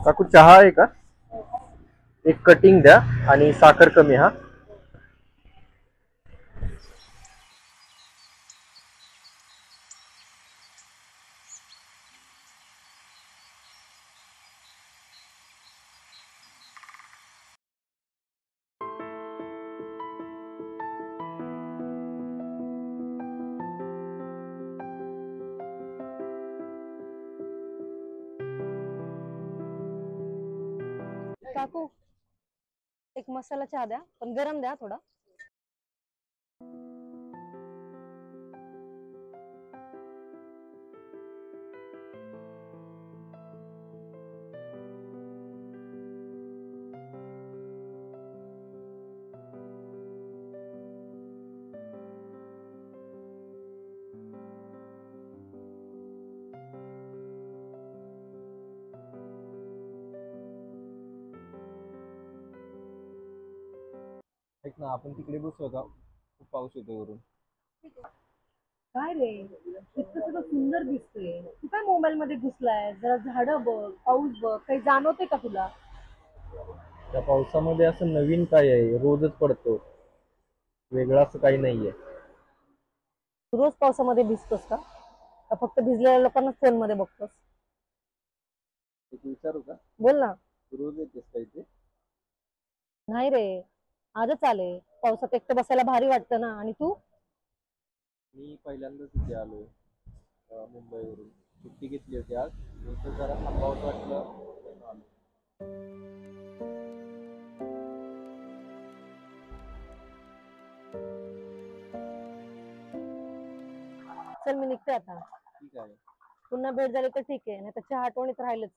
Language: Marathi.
काकू चहा आहे का? एक कटिंग द्या आणि साखर कमी हा. काकू, एक मसाला चहा द्या, पण गरम द्या थोडा. ऐक ना, आपण तिकडे बसू का? खूप पाऊस येतो वरून. काय रे, इतकं सगळं सुंदर दिसतंय, तू काय मोबाईल मध्ये घुसलाय? जरा झाडं बघ, पाऊस बघ, काही जाणवते का तुला? त्या पावसामध्ये असं नवीन काय आहे? रोजच पडतो. वेगळं असं काही नाहीये. तू रोज पावसामध्ये भिजतोस का? का फक्त भिजलेल्या लोकांना फोन मध्ये बघतोस? एक विचारू का? बोल ना. रोज येतेस का इथे? नाही रे, आजच आले. पावसात एकटं बसायला भारी वाटतं ना. आणि तू? मी पहिल्यांदाच इथे आलोय मुंबईवरून. सुट्टी घेतली होती आज. इथे जरा थांबावंसं वाटलं म्हणून आलो. चल, मी निघते आता. ठीक आहे. पुन्हा भेट झाली तर ठीक आहे, नाही तर चहा आठवणीत राहिलच.